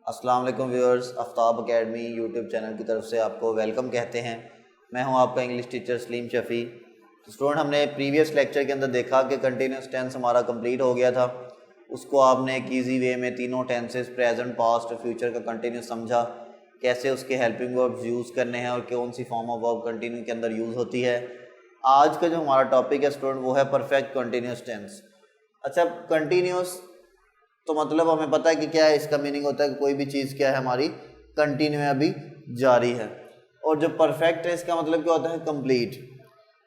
अस्सलाम वालेकुम viewers, Aftab academy YouTube channel की तरफ से आपको वेलकम कहते हैं। मैं हूं आपका इंग्लिश टीचर सलीम शफ़ी। तो स्टूडेंट, हमने प्रीवियस लेक्चर के अंदर देखा कि कंटिन्यूस टेंस हमारा कंप्लीट हो गया था। उसको आपने एक ईजी वे में तीनों टेंसेस प्रेजेंट, पास्ट और फ्यूचर का कंटिन्यूस समझा, कैसे उसके हेल्पिंग वर्ब्स यूज़ करने हैं और कौन सी फॉर्म ऑफ वर्ब कंटिन्यू के अंदर यूज़ होती है। आज का जो हमारा टॉपिक है स्टूडेंट, वो है परफेक्ट कंटिन्यूस टेंस। अच्छा, कंटिन्यूस तो मतलब हमें पता है कि क्या है, इसका मीनिंग होता है कि कोई भी चीज़ क्या है हमारी कंटिन्यू है, अभी जारी है। और जो परफेक्ट है इसका मतलब क्या होता है, कंप्लीट।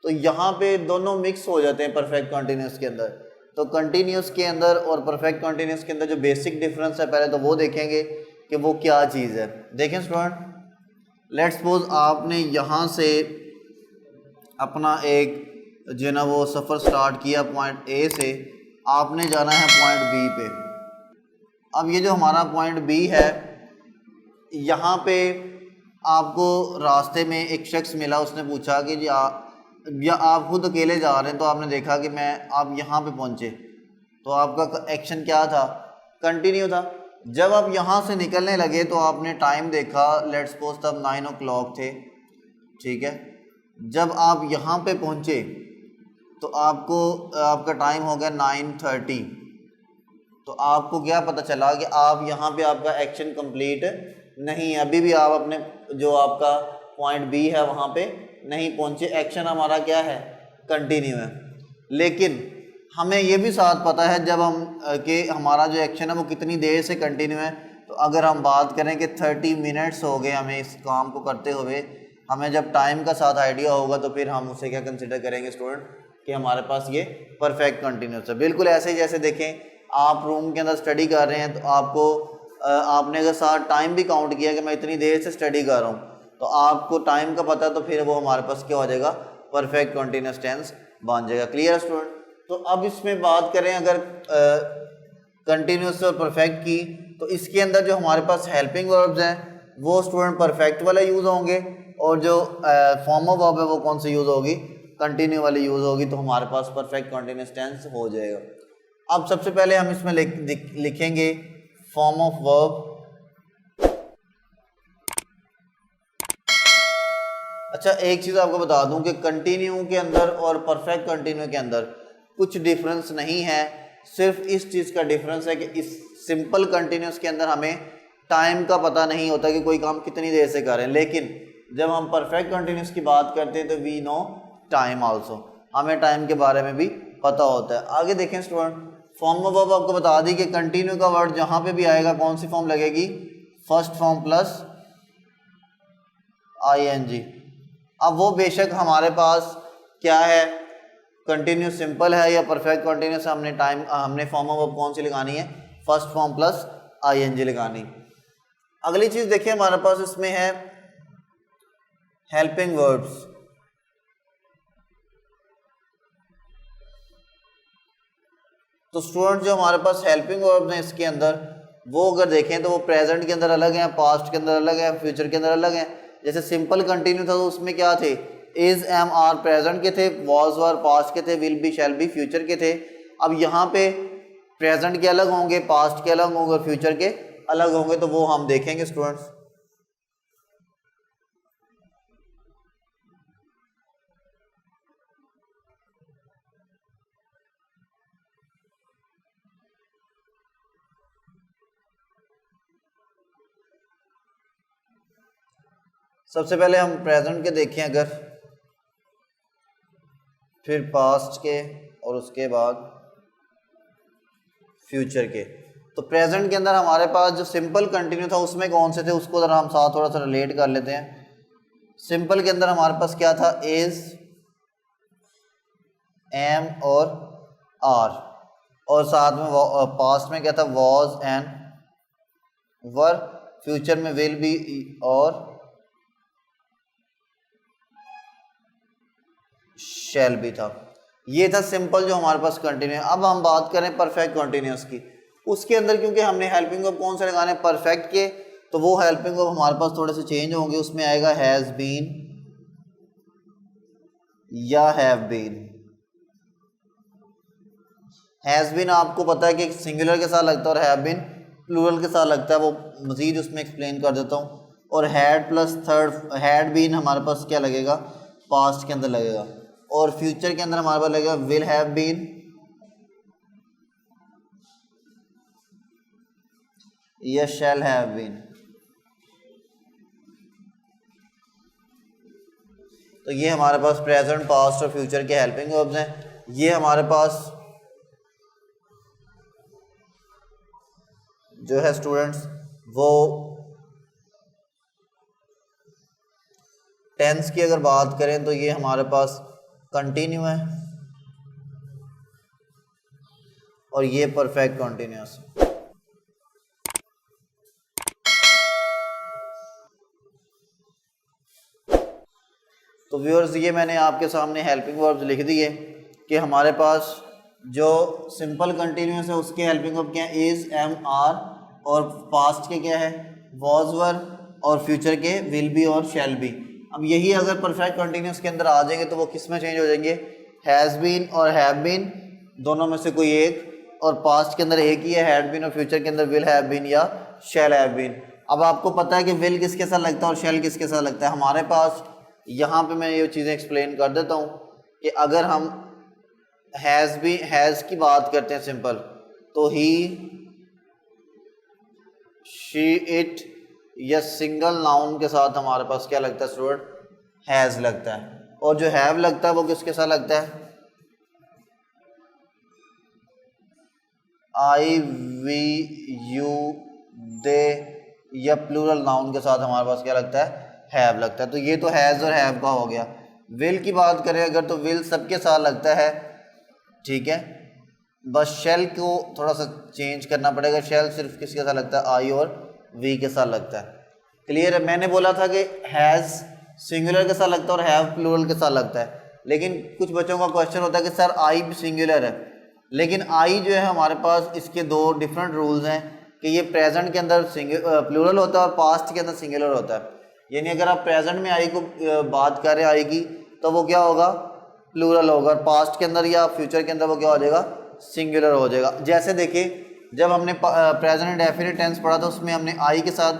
तो यहाँ पे दोनों मिक्स हो जाते हैं परफेक्ट कंटिन्यूस के अंदर। तो कंटिन्यूस के अंदर और परफेक्ट कंटिन्यूस के अंदर जो बेसिक डिफरेंस है पहले तो वो देखेंगे कि वो क्या चीज़ है। देखें स्टूडेंट, लेट्स सपोज आपने यहाँ से अपना एक जो है ना वो सफ़र स्टार्ट किया पॉइंट ए से, आपने जाना है पॉइंट बी पे। अब ये जो हमारा पॉइंट बी है, यहाँ पे आपको रास्ते में एक शख्स मिला, उसने पूछा कि जी या आप खुद अकेले जा रहे हैं, तो आपने देखा कि आप यहाँ पे पहुँचे, तो आपका एक्शन क्या था, कंटिन्यू था। जब आप यहाँ से निकलने लगे तो आपने टाइम देखा, लेट्स सपोज तब 9 o'clock थे, ठीक है। जब आप यहाँ पे पहुँचे तो आपका टाइम हो गया 9:30। तो आपको क्या पता चला कि आप यहाँ पे आपका एक्शन कंप्लीट नहीं है, अभी भी आप अपने जो आपका पॉइंट बी है वहाँ पे नहीं पहुँचे। एक्शन हमारा क्या है, कंटिन्यू है। लेकिन हमें ये भी साथ पता है जब हम कि हमारा जो एक्शन है वो कितनी देर से कंटिन्यू है। तो अगर हम बात करें कि 30 मिनट्स हो गए हमें इस काम को करते हुए, हमें जब टाइम का साथ आइडिया होगा तो फिर हम उसे क्या कंसिडर करेंगे स्टूडेंट, कि हमारे पास ये परफेक्ट कंटिन्यूस है। बिल्कुल ऐसे ही जैसे देखें, आप रूम के अंदर स्टडी कर रहे हैं तो आपने अगर साथ टाइम भी काउंट किया कि मैं इतनी देर से स्टडी कर रहा हूँ, तो आपको टाइम का पता, तो फिर वो हमारे पास क्या हो जाएगा, परफेक्ट कंटिन्यूस टेंस बन जाएगा। Clear student? तो अब इसमें बात करें अगर कंटिन्यूस और परफेक्ट की, तो इसके अंदर जो हमारे पास हेल्पिंग वर्ब्स हैं वो स्टूडेंट परफेक्ट वाले यूज़ होंगे, और जो फॉर्म ऑफ वर्ब है वो कौन सी यूज़ होगी, कंटिन्यू वाली यूज़ होगी। तो हमारे पास परफेक्ट कंटिन्यूस टेंस हो जाएगा। अब सबसे पहले हम इसमें लिखेंगे फॉर्म ऑफ वर्ब। अच्छा, एक चीज़ आपको बता दूं कि कंटिन्यू के अंदर और परफेक्ट कंटिन्यू के अंदर कुछ डिफरेंस नहीं है। सिर्फ इस चीज़ का डिफरेंस है कि इस सिंपल कंटिन्यूस के अंदर हमें टाइम का पता नहीं होता कि कोई काम कितनी देर से करें, लेकिन जब हम परफेक्ट कंटिन्यूस की बात करते हैं तो वी नो टाइम आल्सो, हमें टाइम के बारे में भी पता होता है। आगे देखें स्टूडेंट, फॉर्म ऑफ वर्ब आपको बता दी कि कंटिन्यू का वर्ड जहाँ पे भी आएगा कौन सी फॉर्म लगेगी, फर्स्ट फॉर्म प्लस ing। अब वो बेशक हमारे पास क्या है, कंटिन्यूस सिंपल है या परफेक्ट कंटिन्यूस, हमने फॉर्म ऑफ वर्ब कौन सी लगानी है, फर्स्ट फॉर्म प्लस ing लगानी। अगली चीज़ देखिए हमारे पास इसमें है हेल्पिंग वर्ब्स। तो स्टूडेंट, जो हमारे पास हेल्पिंग वर्ब्स हैं इसके अंदर, वो अगर देखें तो वो प्रेजेंट के अंदर अलग हैं, पास्ट के अंदर अलग है, फ्यूचर के अंदर अलग हैं। जैसे सिंपल कंटिन्यू था तो उसमें क्या थे, इज, एम, आर प्रेजेंट के थे, वॉज वर पास्ट के थे, will be shall be future के थे। अब यहाँ पे प्रेजेंट के अलग होंगे, पास्ट के अलग होंगे और फ्यूचर के अलग होंगे, तो वो हम देखेंगे स्टूडेंट्स। सबसे पहले हम प्रेजेंट के देखें अगर, फिर पास्ट के और उसके बाद फ्यूचर के। तो प्रेजेंट के अंदर हमारे पास जो सिंपल कंटिन्यू था उसमें कौन से थे, उसको ज़रा हम साथ थोड़ा सा रिलेट कर लेते हैं। सिंपल के अंदर हमारे पास क्या था, इज, एम और आर, और साथ में पास्ट में क्या था, वॉज एंड वर, फ्यूचर में विल बी और शैल भी था। ये था सिंपल जो हमारे पास कंटिन्यू है। अब हम बात करें परफेक्ट कंटिन्यूस की, उसके अंदर क्योंकि हमने हेल्पिंग वर्ब कौन से लगाने, परफेक्ट के, तो वो हेल्पिंग वर्ब हमारे पास थोड़े से चेंज होंगे। उसमें आएगा हैज़ बीन या हैव बीन। हैज़ बीन आपको पता है कि सिंगुलर के साथ लगता है और हैव बीन प्लूरल के साथ लगता है, वो मज़ीद उसमें एक्सप्लेन कर देता हूँ। और had plus third, had been हमारे पास क्या लगेगा, पास्ट के अंदर लगेगा। और फ्यूचर के अंदर हमारे पास लगेगा विल हैव बीन या शैल हैव बीन। तो ये हमारे पास प्रेजेंट, पास्ट और फ्यूचर के हेल्पिंग वर्ब्स हैं। ये हमारे पास जो है स्टूडेंट्स वो टेंस की अगर बात करें तो ये हमारे पास कंटिन्यू है और ये परफेक्ट कंटिन्यूअस। तो व्यूअर्स ये मैंने आपके सामने हेल्पिंग वर्ब्स लिख दिए कि हमारे पास जो सिंपल कंटिन्यूअस है उसके हेल्पिंग वर्ब क्या है, इज, एम, आर, और पास्ट के क्या है, वॉज, वर, और फ्यूचर के विल बी और शैल बी। अब यही अगर परफेक्ट कंटिन्यूअस के अंदर आ जाएंगे तो वो किस में चेंज हो जाएंगे, हैज़ बीन और हैव बीन दोनों में से कोई एक, और पास्ट के अंदर एक ही है हैड बीन, और फ्यूचर के अंदर विल हैव बीन या शैल हैव बीन। अब आपको पता है कि विल किसके साथ लगता है और शैल किसके साथ लगता है। हमारे पास यहाँ पे मैं ये चीज़ें एक्सप्लेन कर देता हूँ कि अगर हम हैज़ की बात करते हैं सिंपल, तो ही, शी, इट या सिंगल नाउन के साथ हमारे पास क्या लगता है स्टूडेंट, हैज़ लगता है। और जो हैव लगता है वो किसके साथ लगता है, आई, वी, यू, दे या प्लूरल नाउन के साथ हमारे पास क्या लगता है, हैव लगता है। तो ये तो हैज़ और हैव का हो गया। विल की बात करें अगर तो विल सबके साथ लगता है, ठीक है, बस शेल को थोड़ा सा चेंज करना पड़ेगा। शेल सिर्फ किसके साथ लगता है, आई और वी के साथ लगता है। क्लियर है। मैंने बोला था कि हैज़ सिंगुलर के साथ लगता है और हैव प्लूरल के साथ लगता है, लेकिन कुछ बच्चों का क्वेश्चन होता है कि सर आई भी सिंगुलर है, लेकिन आई जो है हमारे पास इसके दो डिफरेंट रूल्स हैं कि ये प्रेजेंट के अंदर प्लूरल होता है और पास्ट के अंदर सिंगुलर होता है। यानी अगर आप प्रेजेंट में आई को बात कर रहे हैं आई की, तो वो क्या होगा, प्लूरल होगा, और पास्ट के अंदर या फ्यूचर के अंदर वो क्या हो जाएगा, सिंगुलर हो जाएगा। जैसे देखिए जब हमने प्रेजेंट इंडेफिनिट टेंस पढ़ा था उसमें हमने आई के साथ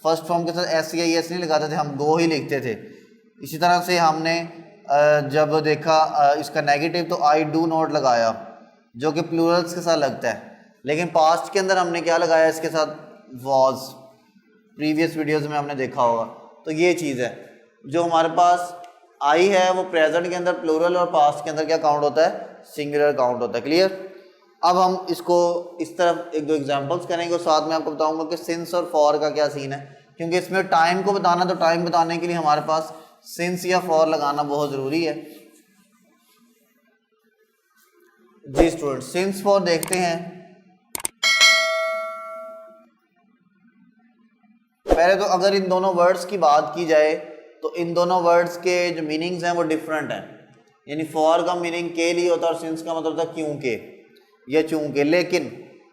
फर्स्ट फॉर्म के साथ एस या एस नहीं लगाते थे, हम गो ही लिखते थे। इसी तरह से हमने जब देखा इसका नेगेटिव तो आई डू नॉट लगाया जो कि प्लूरल्स के साथ लगता है, लेकिन पास्ट के अंदर हमने क्या लगाया इसके साथ, वॉज। प्रीवियस वीडियोज़ में हमने देखा होगा। तो ये चीज़ है, जो हमारे पास आई है वो प्रेजेंट के अंदर प्लूरल और पास्ट के अंदर क्या काउंट होता है, सिंगुलर काउंट होता है। क्लियर। अब हम इसको इस तरफ एक दो एग्जांपल्स करेंगे और साथ में आपको बताऊंगा कि सिंस और फॉर का क्या सीन है, क्योंकि इसमें टाइम को बताना, तो टाइम बताने के लिए हमारे पास सिंस या फॉर लगाना बहुत ज़रूरी है। जी स्टूडेंट, सिंस फॉर देखते हैं। पहले तो अगर इन दोनों वर्ड्स की बात की जाए तो इन दोनों वर्ड्स के जो मीनिंग्स हैं वो डिफरेंट हैं। यानी फॉर का मीनिंग के लिए होता है और सिंस का मतलब था क्यों के या चूंकि, लेकिन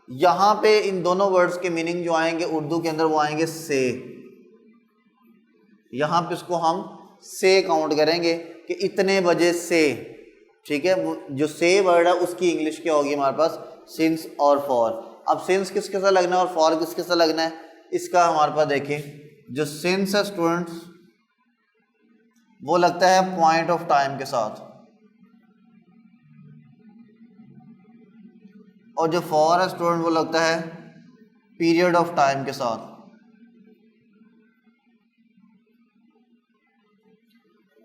यहाँ पे इन दोनों वर्ड्स के मीनिंग जो आएंगे उर्दू के अंदर वो आएंगे से। यहाँ पे इसको हम से काउंट करेंगे कि इतने बजे से, ठीक है। जो से वर्ड है उसकी इंग्लिश क्या होगी हमारे पास, सिंस और फॉर। अब सिंस किसके साथ लगना है और फॉर किसके साथ लगना है, इसका हमारे पास देखें जो सिंस है स्टूडेंट्स वो लगता है पॉइंट ऑफ टाइम के साथ, और जो फॉर है स्टूडेंट वो लगता है पीरियड ऑफ टाइम के साथ।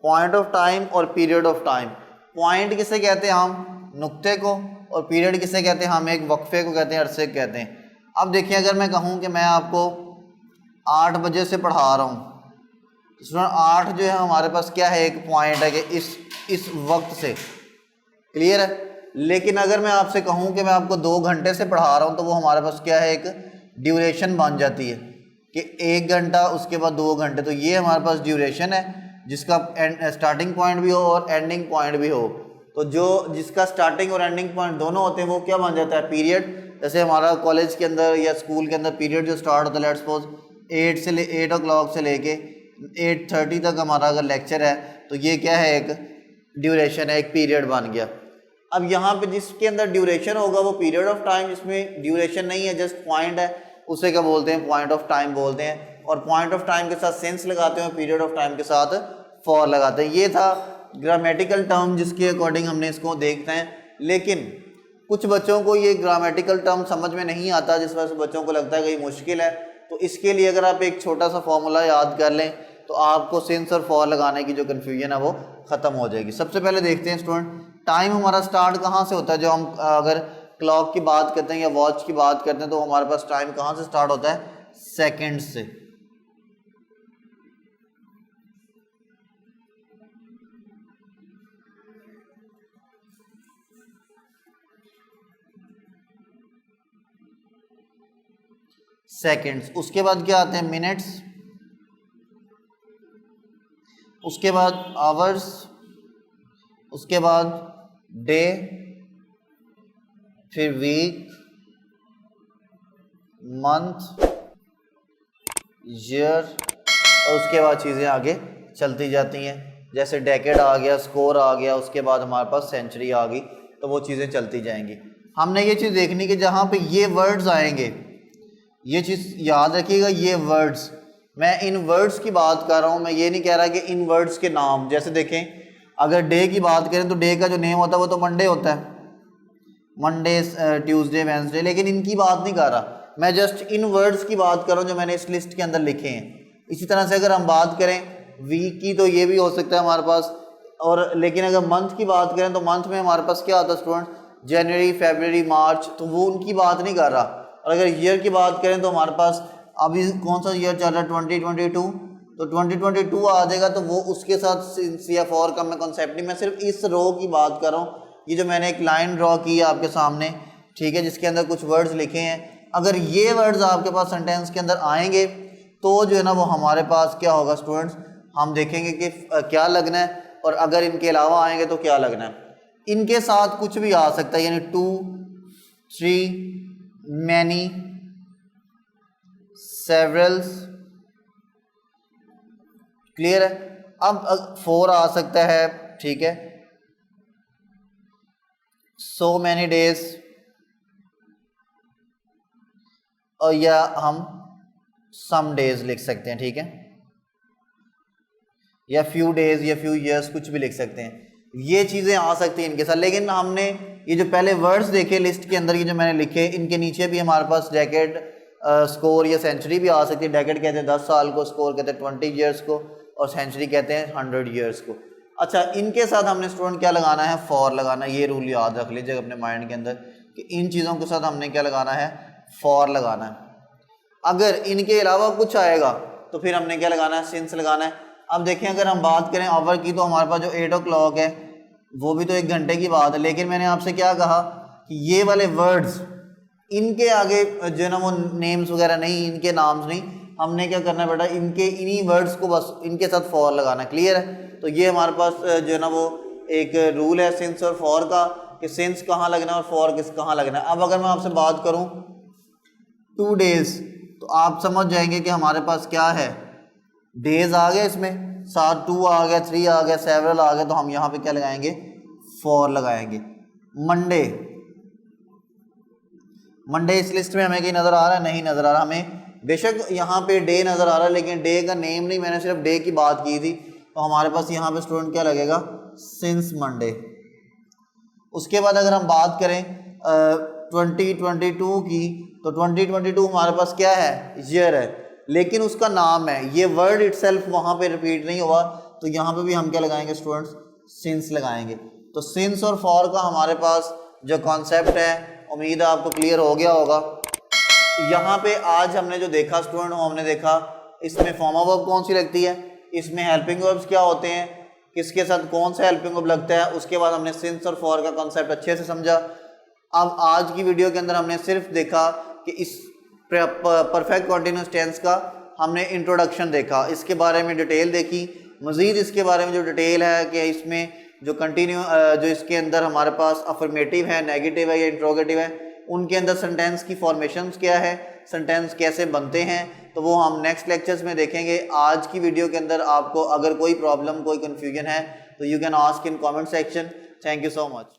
पॉइंट ऑफ टाइम और पीरियड ऑफ टाइम। पॉइंट किसे कहते हैं हम, नुक्ते को, और पीरियड किसे कहते हैं हम, एक वक्फे को कहते हैं, अरसे को कहते हैं। अब देखिए अगर मैं कहूँ कि मैं आपको 8 बजे से पढ़ा रहा हूँ, तो 8 जो है हमारे पास क्या है, एक पॉइंट है कि इस वक्त से। क्लियर है। लेकिन अगर मैं आपसे कहूँ कि मैं आपको 2 घंटे से पढ़ा रहा हूँ तो वो हमारे पास क्या है, एक ड्यूरेशन बन जाती है कि 1 घंटा उसके बाद 2 घंटे। तो ये हमारे पास ड्यूरेशन है जिसका स्टार्टिंग पॉइंट भी हो और एंडिंग पॉइंट भी हो। तो जो जिसका स्टार्टिंग और एंडिंग पॉइंट दोनों होते हैं वो क्या बन जाता है, पीरियड। जैसे हमारा कॉलेज के अंदर या स्कूल के अंदर पीरियड जो स्टार्ट होता है, लेट्स सपोज 8 o'clock से लेके 8:30 तक हमारा अगर लेक्चर है तो ये क्या है, एक ड्यूरेशन है, एक पीरियड बन गया। अब यहाँ पे जिसके अंदर ड्यूरेशन होगा वो पीरियड ऑफ टाइम, जिसमें ड्यूरेशन नहीं है जस्ट पॉइंट है, उसे क्या बोलते हैं, पॉइंट ऑफ टाइम बोलते हैं। और पॉइंट ऑफ टाइम के साथ सिंस लगाते हैं, पीरियड ऑफ टाइम के साथ फॉर लगाते हैं। ये था ग्रामेटिकल टर्म जिसके अकॉर्डिंग हमने इसको देखते हैं। लेकिन कुछ बच्चों को ये ग्रामेटिकल टर्म समझ में नहीं आता, जिस वजह से बच्चों को लगता है कि ये मुश्किल है। तो इसके लिए अगर आप एक छोटा सा फॉर्मूला याद कर लें तो आपको सिंस और फॉर लगाने की जो कन्फ्यूजन है वो ख़त्म हो जाएगी। सबसे पहले देखते हैं स्टूडेंट, टाइम हमारा स्टार्ट कहाँ से होता है। जो हम अगर क्लॉक की बात करते हैं या वॉच की बात करते हैं तो हमारे पास टाइम कहाँ से स्टार्ट होता है, सेकंड से। सेकंड्स, उसके बाद क्या आते हैं, मिनट्स, उसके बाद आवर्स, उसके बाद डे, फिर वीक, मंथ, ईयर, और उसके बाद चीज़ें आगे चलती जाती हैं। जैसे डेकेड आ गया, स्कोर आ गया, उसके बाद हमारे पास सेंचुरी आ गई, तो वो चीज़ें चलती जाएंगी। हमने ये चीज़ देखनी कि जहाँ पे ये वर्ड्स आएंगे, ये चीज़ याद रखिएगा, ये वर्ड्स, मैं इन वर्ड्स की बात कर रहा हूँ, मैं ये नहीं कह रहा कि इन वर्ड्स के नाम। जैसे देखें, अगर डे की बात करें तो डे का जो नेम होता है वो तो मंडे होता है, मंडे, ट्यूसडे, वेंसडे, लेकिन इनकी बात नहीं कर रहा, मैं जस्ट इन वर्ड्स की बात कर रहा हूँ जो मैंने इस लिस्ट के अंदर लिखे हैं। इसी तरह से अगर हम बात करें वीक की तो ये भी हो सकता है हमारे पास, और लेकिन अगर मंथ की बात करें तो मंथ में हमारे पास क्या आता है स्टूडेंट, जनवरी, फरवरी, मार्च, तो वो उनकी बात नहीं कर रहा। और अगर ईयर की बात करें तो हमारे पास अभी कौन सा ईयर चल रहा है, 2022, तो 2022 आ जाएगा, तो वो उसके साथ सिंस या फॉर का मैं कॉन्सेप्ट नहीं, मैं सिर्फ इस रो की बात कर रहा हूँ। ये जो मैंने एक लाइन ड्रॉ की है आपके सामने, ठीक है, जिसके अंदर कुछ वर्ड्स लिखे हैं, अगर ये वर्ड्स आपके पास सेंटेंस के अंदर आएंगे तो जो है ना वो हमारे पास क्या होगा स्टूडेंट्स, हम देखेंगे कि क्या लगना है, और अगर इनके अलावा आएंगे तो क्या लगना है। इनके साथ कुछ भी आ सकता है, यानी 2, 3, मैनी, सेवरल्स, क्लियर है। अब 4 आ सकता है, ठीक है, सो मैनी डेज, और या हम सम डेज लिख सकते हैं, ठीक है, या फ्यू डेज या फ्यू ईयर्स, कुछ भी लिख सकते हैं। ये चीज़ें आ सकती हैं इनके साथ। लेकिन हमने ये जो पहले वर्ड्स देखे लिस्ट के अंदर, ये जो मैंने लिखे, इनके नीचे भी हमारे पास डेकेड, स्कोर या सेंचुरी भी आ सकती है। डेकेड कहते हैं 10 साल को, स्कोर कहते हैं 20 ईयर्स को, और सेंचुरी कहते हैं 100 ईयर्स को। अच्छा, इनके साथ हमने स्टूडेंट क्या लगाना है, फॉर लगाना। ये रूल याद रख लीजिएगा अपने माइंड के अंदर कि इन चीज़ों के साथ हमने क्या लगाना है, फॉर लगाना है। अगर इनके अलावा कुछ आएगा तो फिर हमने क्या लगाना है, सिंस लगाना है। अब देखें, अगर हम बात करें आवर की तो हमारे पास जो 8 o'clock है वो भी तो 1 घंटे की बात है। लेकिन मैंने आपसे क्या कहा कि ये वाले वर्ड्स, इनके आगे जो है ना वो नेम्स वगैरह नहीं, इनके नाम्स नहीं, हमने क्या करना है बेटा, इनके इन्हीं वर्ड्स को बस इनके साथ फॉर लगाना, क्लियर है। तो ये हमारे पास जो है ना वो एक रूल है सिंस और फॉर का, कि सिंस कहाँ लगना है और फॉर किस कहाँ लगना है। अब अगर मैं आपसे बात करूँ 2 days, तो आप समझ जाएंगे कि हमारे पास क्या है, डेज आ गए, इसमें साथ 2 आ गया, 3 आ गया, सेवरल आ गया, तो हम यहाँ पे क्या लगाएंगे, फॉर लगाएंगे। मंडे, मंडे इस लिस्ट में हमें कहीं नज़र आ रहा है, नहीं नज़र आ रहा हमें। बेशक यहाँ पे डे नज़र आ रहा है लेकिन डे का नेम नहीं, मैंने सिर्फ डे की बात की थी, तो हमारे पास यहाँ पे स्टूडेंट क्या लगेगा, सिंस मंडे। उसके बाद अगर हम बात करें 2022 की, तो 2022 हमारे पास क्या है, ईयर है, लेकिन उसका नाम है, ये वर्ड इटसेल्फ वहाँ पे रिपीट नहीं हुआ, तो यहाँ पे भी हम क्या लगाएंगे स्टूडेंट्स, सिंस लगाएंगे। तो सिंस और फॉर का हमारे पास जो कॉन्सेप्ट है, उम्मीद है आपको क्लियर हो गया होगा। यहाँ पे आज हमने जो देखा स्टूडेंट, हमने देखा इसमें फॉर्म ऑफ वर्ब कौन सी लगती है, इसमें हेल्पिंग वर्ब्स क्या होते हैं, किसके साथ कौन सा हेल्पिंग वर्ब लगता है। उसके बाद हमने सिंस और फॉर का कॉन्सेप्ट अच्छे से समझा। अब आज की वीडियो के अंदर हमने सिर्फ देखा कि इस परफेक्ट कॉन्टिन्यूस टेंस का हमने इंट्रोडक्शन देखा, इसके बारे में डिटेल देखी। मज़ीद इसके बारे में जो डिटेल है कि इसमें जो कंटिन्यू जो इसके अंदर हमारे पास अफर्मेटिव है, नेगेटिव है या इंट्रोगेटिव है, उनके अंदर सेंटेंस की फॉर्मेशंस क्या है, सेंटेंस कैसे बनते हैं, तो वो हम नेक्स्ट लेक्चर्स में देखेंगे। आज की वीडियो के अंदर आपको अगर कोई प्रॉब्लम, कोई कन्फ्यूजन है तो you can ask in comment section. Thank you so much.